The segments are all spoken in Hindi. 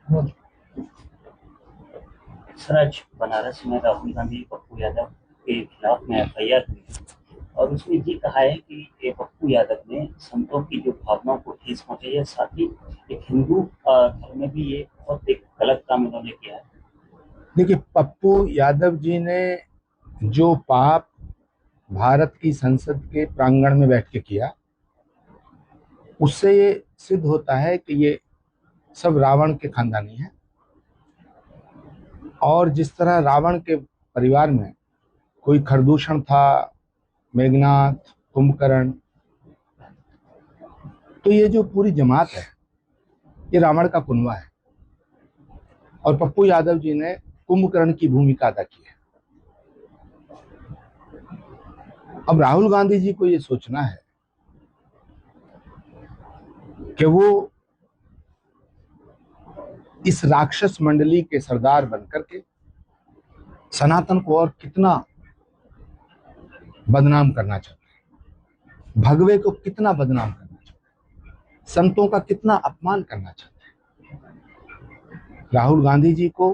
सर, आज बनारस में राहुल गांधी पप्पू यादव के खिलाफ में एफआईआर हुई और उसमें ये कहा है कि ये पप्पू यादव ने संतों की जो भावनाओं को ठेस पहुंचाई है, साथ ही एक हिंदू धर्म में भी ये बहुत एक गलत काम इन्होंने किया है। देखिए, पप्पू यादव जी ने जो पाप भारत की संसद के प्रांगण में बैठ के किया, उससे ये सिद्ध होता है कि ये सब रावण के खानदानी हैं। और जिस तरह रावण के परिवार में कोई खरदूषण था, मेघनाथ, कुंभकर्ण, तो ये जो पूरी जमात है ये रावण का कुनबा है। और पप्पू यादव जी ने कुंभकर्ण की भूमिका अदा की है। अब राहुल गांधी जी को ये सोचना है कि वो इस राक्षस मंडली के सरदार बनकर के सनातन को और कितना बदनाम करना चाहते हैं, भगवे को कितना बदनाम करना चाहते हैं, संतों का कितना अपमान करना चाहते हैं। राहुल गांधी जी को,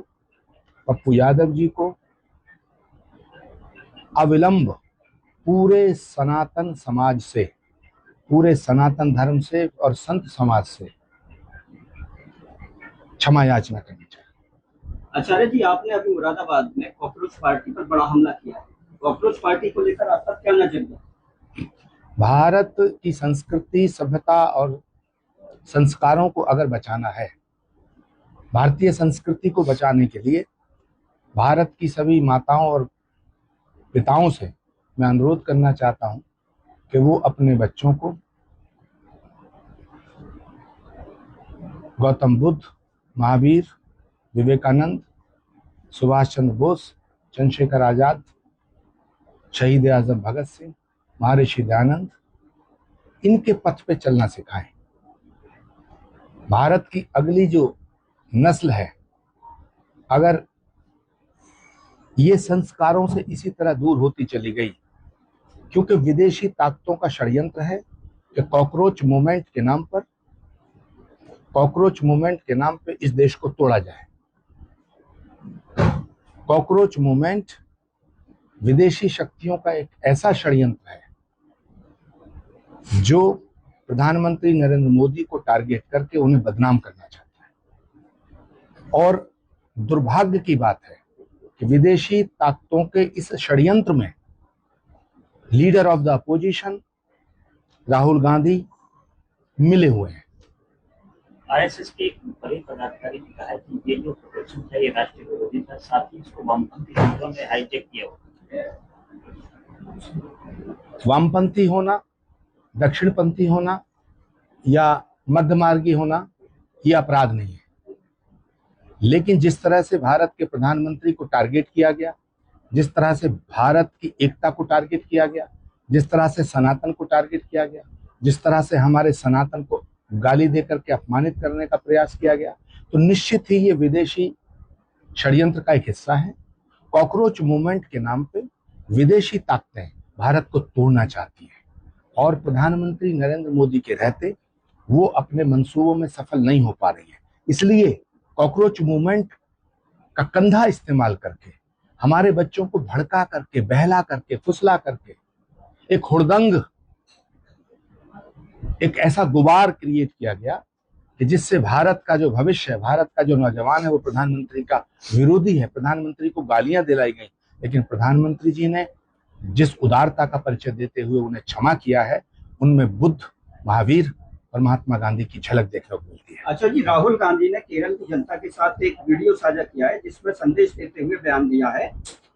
पप्पू यादव जी को अविलंब पूरे सनातन समाज से, पूरे सनातन धर्म से और संत समाज से क्षमा याचना करनी चाहिए। आचार्य जी, आपने अभी मुरादाबाद में कॉकरोच पार्टी पर बड़ा हमला किया है। कॉकरोच पार्टी को लेकर आपका क्या नजरिया? भारत की संस्कृति, सभ्यता और संस्कारों को अगर बचाना है, भारतीय संस्कृति को बचाने के लिए भारत की सभी माताओं और पिताओं से मैं अनुरोध करना चाहता हूं कि वो अपने बच्चों को गौतम बुद्ध, महावीर, विवेकानंद, सुभाष चंद्र बोस, चंद्रशेखर आजाद, शहीद आजम भगत सिंह, महर्षि दयानंद, इनके पथ पे चलना सिखाएं। भारत की अगली जो नस्ल है, अगर ये संस्कारों से इसी तरह दूर होती चली गई, क्योंकि विदेशी ताकतों का षड्यंत्र है कि कॉकरोच मूवमेंट के नाम पे इस देश को तोड़ा जाए। कॉकरोच मूवमेंट विदेशी शक्तियों का एक ऐसा षड्यंत्र है जो प्रधानमंत्री नरेंद्र मोदी को टारगेट करके उन्हें बदनाम करना चाहता है। और दुर्भाग्य की बात है कि विदेशी ताकतों के इस षड्यंत्र में leader of the opposition Rahul Gandhi मिले हुए हैं। आरएसएस के एक बड़े पदाधिकारी ने कहा है कि ये जो प्रदर्शन था ये राष्ट्रीय विरोधी था, साथ ही इसको वामपंथी तंत्रों ने हाईजैक किया हुआ। वामपंथी होना, दक्षिणपंथी होना या मध्यमार्गी होना ये अपराध नहीं है, लेकिन जिस तरह से भारत के प्रधानमंत्री को टारगेट किया गया, जिस तरह से भारत की एकता को टारगेट किया गया, जिस तरह से सनातन को टारगेट किया गया, जिस तरह से हमारे सनातन को गाली देकर के अपमानित करने का प्रयास किया गया, तो निश्चित ही ये विदेशी षड्यंत्र का एक हिस्सा है। कॉकरोच मूवमेंट के नाम पे विदेशी ताकतें भारत को तोड़ना चाहती हैं और प्रधानमंत्री नरेंद्र मोदी के रहते वो अपने मंसूबों में सफल नहीं हो पा रही है। इसलिए कॉकरोच मूवमेंट का कंधा इस्तेमाल करके हमारे बच्चों को भड़का करके, बहला करके, फुसला करके एक हुड़दंग, एक ऐसा गुबार क्रिएट किया गया कि जिससे भारत का जो भविष्य है, भारत का जो नौजवान है, वो प्रधानमंत्री का विरोधी है। प्रधानमंत्री को गालियां दिलाई गई, लेकिन प्रधानमंत्री जी ने जिस उदारता का परिचय देते हुए उन्हें क्षमा किया है, उनमें बुद्ध, महावीर और महात्मा गांधी की झलक देखने को मिलती है। अच्छा जी, राहुल गांधी ने केरल की जनता के साथ एक वीडियो साझा किया है जिसमें संदेश देते हुए बयान दिया है,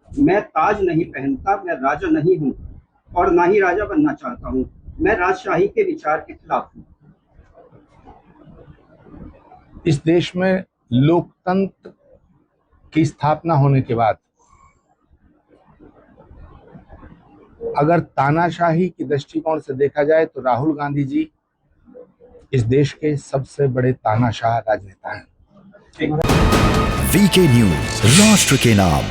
मैं ताज नहीं पहनता, मैं राजा नहीं हूँ और ना ही राजा बनना चाहता हूँ, मैं राजशाही के विचार के खिलाफ हूँ। इस देश में लोकतंत्र की स्थापना होने के बाद अगर तानाशाही की दृष्टिकोण से देखा जाए तो राहुल गांधी जी इस देश के सबसे बड़े तानाशाह राजनेता हैं। वीके न्यूज, राष्ट्र के नाम।